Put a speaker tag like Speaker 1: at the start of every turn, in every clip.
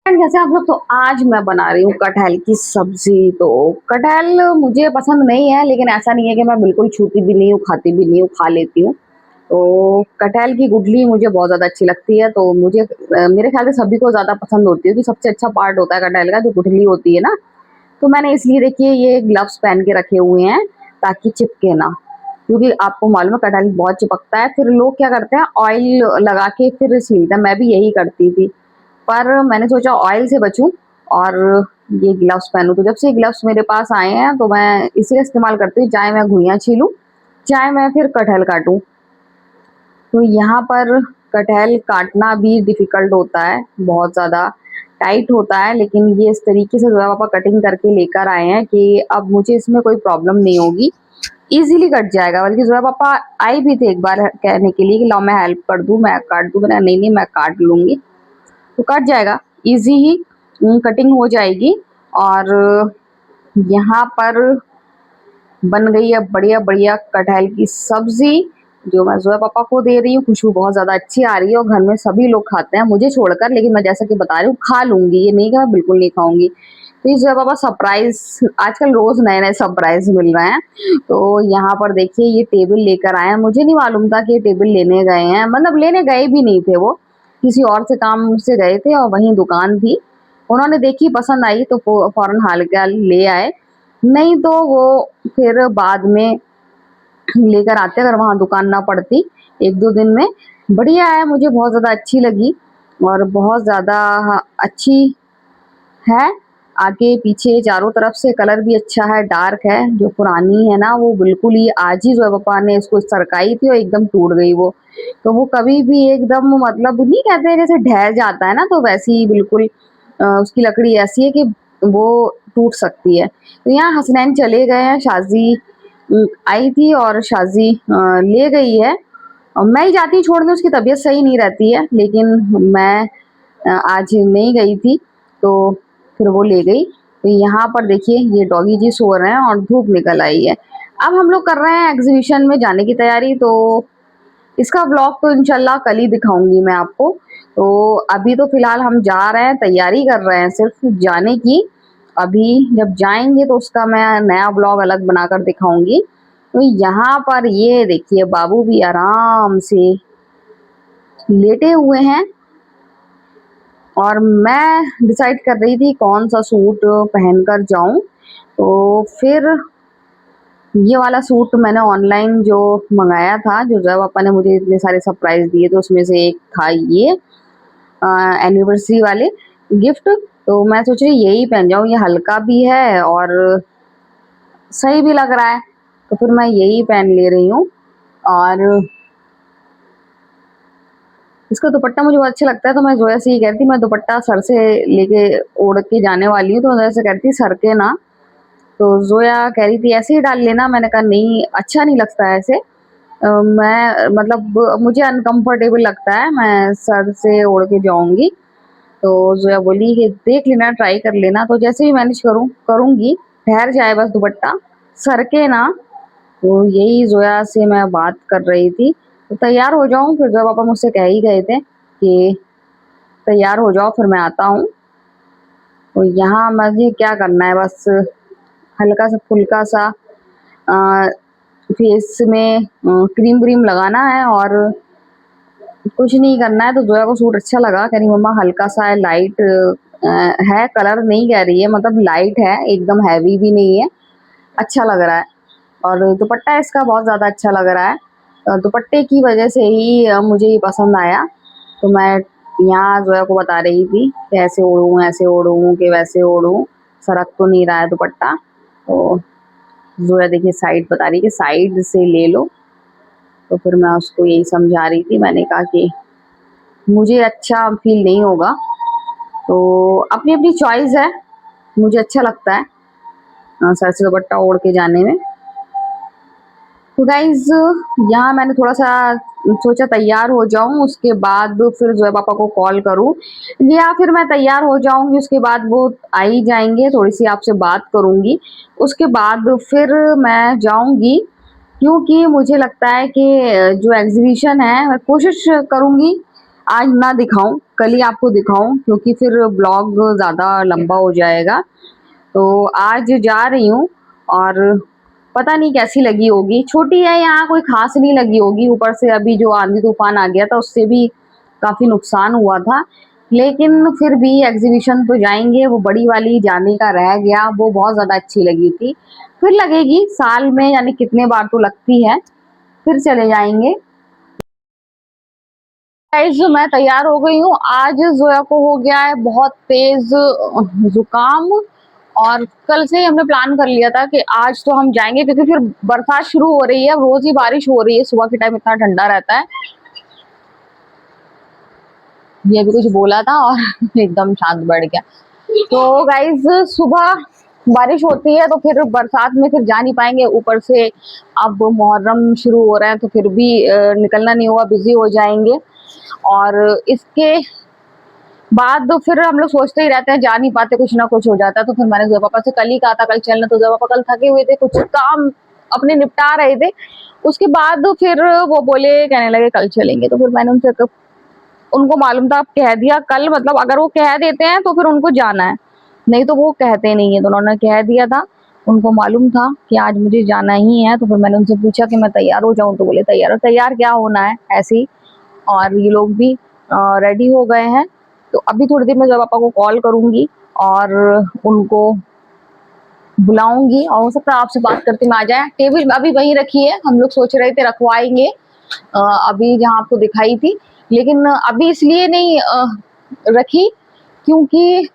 Speaker 1: कैसे आप लोग। तो आज मैं बना रही हूँ कटहल की सब्जी। तो कटहल मुझे पसंद नहीं है, लेकिन ऐसा नहीं है कि मैं बिल्कुल छूती भी नहीं हूँ, खाती भी नहीं हूँ, खा लेती हूँ। तो कटहल की गुठली मुझे बहुत ज्यादा अच्छी लगती है। तो मुझे मेरे ख्याल से सभी को ज्यादा पसंद होती है कि सबसे अच्छा पार्ट होता है कटहल का जो गुठली होती है ना। तो मैंने इसलिए देखिए ये ग्लव्स पहन के रखे हुए हैं ताकि चिपके ना, क्योंकि आपको मालूम है कटहल बहुत चिपकता है। फिर लोग क्या करते हैं, ऑयल लगा के फिर छीलते हैं, मैं भी यही करती थी। पर मैंने सोचा ऑयल से बचूं और ये ग्लव्स पहनूं। तो जब से ये ग्लव्स मेरे पास आए हैं तो मैं इसी का इस्तेमाल करती हूँ, चाहे मैं घुइयां छीलूं चाहे मैं फिर कटहल काटूं। तो यहाँ पर कटहल काटना भी डिफिकल्ट होता है, बहुत ज़्यादा टाइट होता है, लेकिन ये इस तरीके से ज़ोया पापा कटिंग करके लेकर आए हैं कि अब मुझे इसमें कोई प्रॉब्लम नहीं होगी, इजीली कट जाएगा। बल्कि ज़ोया पापा आए भी थे एक बार कहने के लिए कि लाओ मैं हेल्प कर दूं, मैं काट दूं। मैंने नहीं नहीं मैं काट लूंगी। तो कट जाएगा, इजी ही कटिंग हो जाएगी। और यहाँ पर बन गई है बढ़िया बढ़िया कटहल की सब्जी, जो मैं जोया पापा को दे रही हूँ। खुशबू बहुत ज्यादा अच्छी आ रही है और घर में सभी लोग खाते हैं मुझे छोड़कर, लेकिन मैं जैसा कि बता रही हूँ खा लूंगी, ये नहीं कि मैं बिल्कुल नहीं खाऊंगी। तो ये जोया पापा सरप्राइज, आजकल रोज नए नए सरप्राइज मिल रहे हैं। तो यहाँ पर देखिए ये टेबल लेकर आए हैं, मुझे नहीं मालूम था कि ये टेबल लेने गए हैं, मतलब लेने गए भी नहीं थे, वो किसी और से काम से गए थे और वहीं दुकान थी। उन्होंने देखी, पसंद आई तो फौरन हाल के हाल ले आए। नहीं तो वो फिर बाद में लेकर आते अगर वहाँ दुकान ना पड़ती एक दो दिन में। बढ़िया है, मुझे बहुत ज़्यादा अच्छी लगी और बहुत ज़्यादा अच्छी है। आगे पीछे चारों तरफ से कलर भी अच्छा है, डार्क है। जो पुरानी है ना वो बिल्कुल ही आज ही जो है पापा ने इसको सरकाई थी और एकदम टूट गई वो। तो वो कभी भी एकदम, मतलब नहीं कहते हैं जैसे ढह जाता है ना, तो वैसी ही बिल्कुल उसकी लकड़ी ऐसी है कि वो टूट सकती है। तो यहाँ हसनैन चले गए हैं, शाजी आई थी और शाजी ले गई है। और मैं ही जाती छोड़ने, उसकी तबीयत सही नहीं रहती है, लेकिन मैं आज नहीं गई थी तो फिर वो ले गई। तो यहाँ पर देखिए ये डॉगी जी सो रहे हैं और धूप निकल आई है। अब हम लोग कर रहे हैं एग्जीबिशन में जाने की तैयारी। तो इसका ब्लॉग तो इंशाल्लाह कल ही दिखाऊंगी मैं आपको। तो अभी तो फिलहाल हम जा रहे हैं, तैयारी कर रहे हैं सिर्फ जाने की। अभी जब जाएंगे तो उसका मैं नया ब्लॉग अलग बनाकर दिखाऊंगी। तो यहाँ पर ये देखिए बाबू भी आराम से लेटे हुए हैं और मैं डिसाइड कर रही थी कौन सा सूट पहनकर जाऊं। तो फिर ये वाला सूट मैंने ऑनलाइन जो मंगाया था, जो जब पापा ने मुझे इतने सारे सरप्राइज दिए तो उसमें से एक था ये एनिवर्सरी वाले गिफ्ट। तो मैं सोच रही यही पहन जाऊं, ये हल्का भी है और सही भी लग रहा है। तो फिर मैं यही पहन ले रही हूँ। और इसका दुपट्टा मुझे बहुत अच्छा लगता है, तो मैं जोया से ही कहती मैं दुपट्टा सर से लेके ओढ़ के जाने वाली हूँ। तो जोया से कहती सर के ना। तो जोया कह रही थी ऐसे ही डाल लेना। मैंने कहा नहीं, अच्छा नहीं लगता है ऐसे। मैं मतलब मुझे अनकंफर्टेबल लगता है, मैं सर से ओढ़ के जाऊंगी। तो जोया बोली कि देख लेना, ट्राई कर लेना। तो जैसे ही मैनेज करूंगी, ठहर जाए बस दुपट्टा सर के ना। तो यही जोया से मैं बात कर रही थी। तो तैयार हो जाऊं, फिर जब पापा मुझसे कह ही गए थे कि तैयार हो जाओ फिर मैं आता हूँ। तो यहाँ मुझे क्या करना है, बस हल्का सा फुल्का सा फेस में क्रीम व्रीम लगाना है और कुछ नहीं करना है। तो जोया को सूट अच्छा लगा, कह रही मम्मा हल्का सा है, लाइट है, कलर नहीं कह रही है, मतलब लाइट है, एकदम हैवी भी नहीं है, अच्छा लग रहा है। और दुपट्टा इसका बहुत ज़्यादा अच्छा लग रहा है। दुपट्टे की वजह से ही मुझे ये पसंद आया। तो मैं यहाँ जोया को बता रही थी कि ऐसे ओढ़ूँ, ऐसे ओढ़ूँ कि वैसे ओढ़ूँ, सरक तो नहीं रहा है दुपट्टा। तो जोया देखिए साइड बता रही कि साइड से ले लो। तो फिर मैं उसको यही समझा रही थी, मैंने कहा कि मुझे अच्छा फील नहीं होगा। तो अपनी अपनी चॉइस है, मुझे अच्छा लगता है सर से दुपट्टा ओढ़ के जाने में। तो गाइज यहाँ मैंने थोड़ा सा सोचा तैयार हो जाऊं, उसके बाद फिर जो है पापा को कॉल करूं, या फिर मैं तैयार हो जाऊंगी उसके बाद वो आ ही जाएंगे, थोड़ी सी आपसे बात करूंगी, उसके बाद फिर मैं जाऊंगी। क्योंकि मुझे लगता है कि जो एग्जीबिशन है मैं कोशिश करूंगी आज ना दिखाऊं, कल ही आपको दिखाऊं, क्योंकि फिर ब्लॉग ज्यादा लंबा हो जाएगा। तो आज जा रही हूँ और पता नहीं कैसी लगी होगी। छोटी है, यहाँ कोई खास नहीं लगी होगी। ऊपर से अभी जो आंधी तूफान आ गया था उससे भी काफी नुकसान हुआ था। लेकिन फिर भी एग्जीबिशन तो जाएंगे। वो बड़ी वाली जाने का रह गया, वो बहुत ज्यादा अच्छी लगी थी। फिर लगेगी साल में, यानी कितने बार तो लगती है, फिर चले जाएंगे। गाइस मैं तैयार हो गई हूँ। आज जोया को हो गया है बहुत तेज जुकाम, और कल से ही हमने प्लान कर लिया था कि आज तो हम जाएंगे, क्योंकि फिर बरसात शुरू हो रही है। रोज ही बारिश हो रही है, सुबह के टाइम इतना ठंडा रहता है। ये अभी कुछ बोला था और एकदम शांत बैठ गया। तो गाइस सुबह बारिश होती है तो फिर बरसात में फिर जा नहीं पाएंगे। ऊपर से अब मुहर्रम शुरू हो रहा है तो फिर भी निकलना नहीं हुआ, बिजी हो जाएंगे। और इसके बाद तो फिर हम लोग सोचते ही रहते हैं, जा नहीं पाते, कुछ ना कुछ हो जाता है। तो फिर मैंने जोया पापा से कल ही कहा था कल चलना, तो जोया पापा कल थके हुए थे, कुछ काम अपने निपटा रहे थे। उसके बाद फिर वो बोले, कहने लगे कल चलेंगे। तो फिर मैंने उनको मालूम था, अब कह दिया कल, मतलब अगर वो कह देते हैं तो फिर उनको जाना है, नहीं तो वो कहते नहीं है। तो उन्होंने कह दिया था, उनको मालूम था कि आज मुझे जाना ही है। तो फिर मैंने उनसे पूछा कि मैं तैयार हो जाऊं, तो बोले तैयार हो। तैयार क्या होना है, ऐसे ही। और ये लोग भी रेडी हो गए हैं। तो अभी थोड़ी देर में जब पापा को कॉल करूंगी और उनको बुलाऊंगी, और हो सकता है आपसे बात करते में आ जाए। टेबल अभी वहीं रखी है, हम लोग सोच रहे थे रखवाएंगे अभी जहाँ आपको दिखाई थी, लेकिन अभी इसलिए नहीं रखी क्योंकि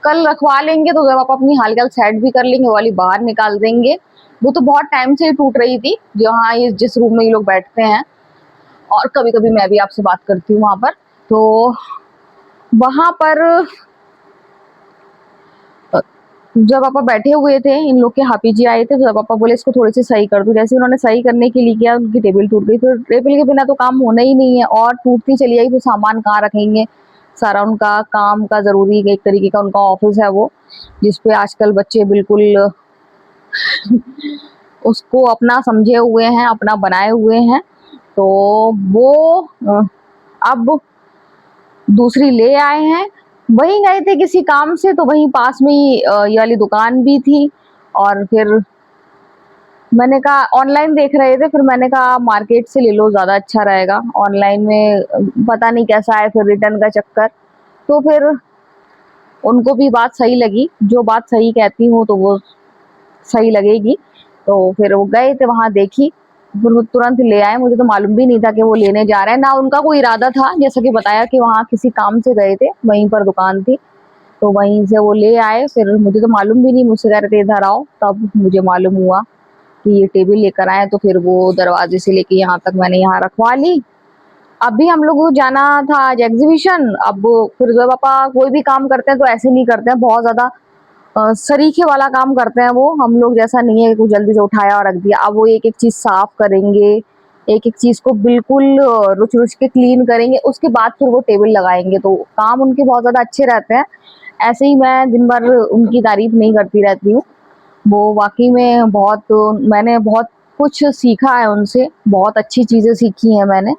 Speaker 1: कल रखवा लेंगे तो जब आप अपनी हालचाल सेट भी कर लेंगे, वो वाली बाहर निकाल देंगे। वो तो बहुत टाइम से ही टूट रही थी, जहाँ ये जिस रूम में ये लोग बैठते हैं। और कभी कभी मैं भी आपसे बात करती हूँ वहां पर। तो वहां पर जब पापा बैठे हुए थे, इन लोग के हापी जी आए थे, तो जब पापा बोले इसको थोड़ी सी सही कर दूं। जैसे उन्होंने सही करने के लिए किया, उनकी टेबल टूट गई। तो टेबल के बिना तो काम होना ही नहीं है, और टूटती चली आई तो सामान कहाँ रखेंगे। सारा उनका काम का जरूरी एक तरीके का उनका ऑफिस है वो, जिसपे आजकल बच्चे बिल्कुल उसको अपना समझे हुए हैं, अपना बनाए हुए हैं। तो वो अब दूसरी ले आए हैं। वहीं गए थे किसी काम से, तो वहीं पास में ही ये वाली दुकान भी थी। और फिर मैंने कहा, ऑनलाइन देख रहे थे, फिर मैंने कहा मार्केट से ले लो, ज्यादा अच्छा रहेगा। ऑनलाइन में पता नहीं कैसा है, फिर रिटर्न का चक्कर। तो फिर उनको भी बात सही लगी, जो बात सही कहती हूँ तो वो सही लगेगी। तो फिर वो गए थे वहां, देखी, फिर वो तुरंत ले आए। मुझे तो मालूम भी नहीं था कि वो लेने जा रहे हैं, ना उनका कोई इरादा था। जैसा कि बताया कि वहां किसी काम से गए थे, वहीं पर दुकान थी, तो वहीं से वो ले आए। फिर मुझे तो मालूम भी नहीं, मुझसे कह रहे थे इधर आओ, तब मुझे मालूम हुआ कि ये टेबल लेकर आए। तो फिर वो दरवाजे से लेके यहाँ तक मैंने यहाँ रखवा ली। अभी हम लोग को जाना था आज एग्जीबिशन। अब फिर जो पापा कोई भी काम करते हैं तो ऐसे नहीं करते हैं, बहुत ज्यादा सरीखे वाला काम करते हैं वो। हम लोग जैसा नहीं है कि कुछ जल्दी से उठाया और रख दिया। अब वो एक एक चीज साफ करेंगे, एक एक चीज को बिल्कुल रुच रुच के क्लीन करेंगे, उसके बाद फिर वो टेबल लगाएंगे। तो काम उनके बहुत ज्यादा अच्छे रहते हैं। ऐसे ही मैं दिन भर उनकी तारीफ नहीं करती रहती हूँ। वो वाकई में बहुत, मैंने बहुत कुछ सीखा है उनसे, बहुत अच्छी चीजें सीखी हैं मैंने।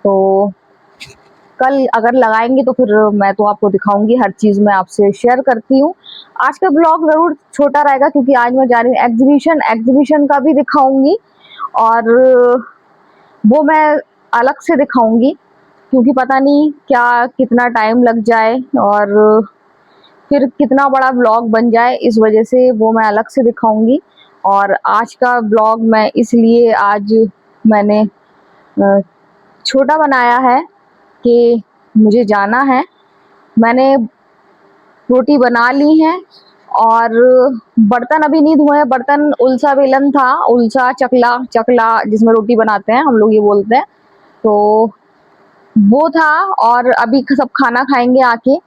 Speaker 1: तो कल अगर लगाएंगे तो फिर मैं तो आपको दिखाऊंगी, हर चीज मैं आपसे शेयर करती हूँ। आज का ब्लॉग जरूर छोटा रहेगा, क्योंकि आज मैं जा रही हूँ एग्जीबिशन, एग्जीबिशन का भी दिखाऊंगी। और वो मैं अलग से दिखाऊंगी, क्योंकि पता नहीं क्या कितना टाइम लग जाए और फिर कितना बड़ा ब्लॉग बन जाए, इस वजह से वो मैं अलग से दिखाऊंगी। और आज का ब्लॉग मैं इसलिए आज मैंने छोटा बनाया है कि मुझे जाना है। मैंने रोटी बना ली है और बर्तन अभी नहीं धोए हैं। बर्तन उल्सा बेलन था, उल्सा चकला, चकला जिसमें रोटी बनाते हैं हम लोग ये बोलते हैं, तो वो था। और अभी सब खाना खाएंगे आके,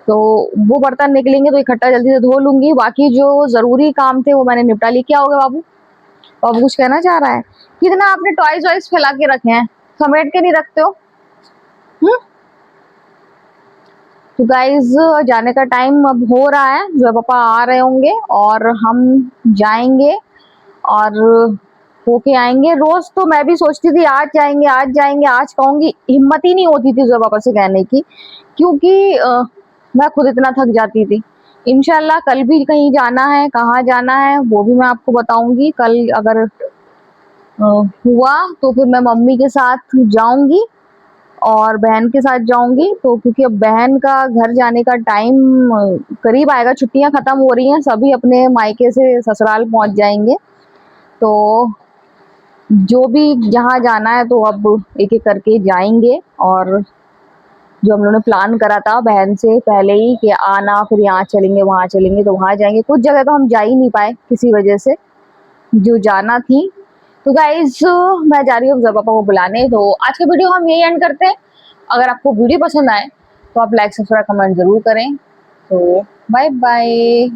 Speaker 1: तो वो बर्तन निकलेंगे तो इकट्ठा जल्दी से धो लूंगी। बाकी जो जरूरी काम थे वो मैंने निपटा ली। क्या हो गया बाबू? बाबू कुछ कहना चाह रहा है? कितना आपने टॉयज वॉयज फैला के रखे हैं, समेट के नहीं रखते हो? हम्म। तो गाइज जाने का टाइम अब हो रहा है, जो पापा आ रहे होंगे और हम जाएंगे। और होके आएंगे। रोज तो मैं भी सोचती थी आज जाएंगे आज जाएंगे, आज कहूंगी हिम्मत ही नहीं होती थी जो पापा से कहने की, क्योंकि मैं खुद इतना थक जाती थी। इंशाल्लाह कल भी कहीं जाना है, कहाँ जाना है वो भी मैं आपको बताऊंगी। कल अगर हुआ तो फिर मैं मम्मी के साथ जाऊंगी और बहन के साथ जाऊंगी। तो क्योंकि अब बहन का घर जाने का टाइम करीब आएगा, छुट्टियां खत्म हो रही हैं, सभी अपने मायके से ससुराल पहुंच जाएंगे। तो जो भी जहाँ जाना है तो अब एक एक करके जाएंगे। और जो हम लोगों ने प्लान करा था बहन से पहले ही कि आना फिर यहाँ चलेंगे वहां चलेंगे, तो वहां जाएंगे। कुछ जगह तो हम जा ही नहीं पाए किसी वजह से, जो जाना थी। तो गाइज मैं जा रही हूँ जब पापा को बुलाने। तो आज का वीडियो हम यही एंड करते हैं। अगर आपको वीडियो पसंद आए तो आप लाइक सब्सक्राइब कमेंट जरूर करें। तो बाय बाय।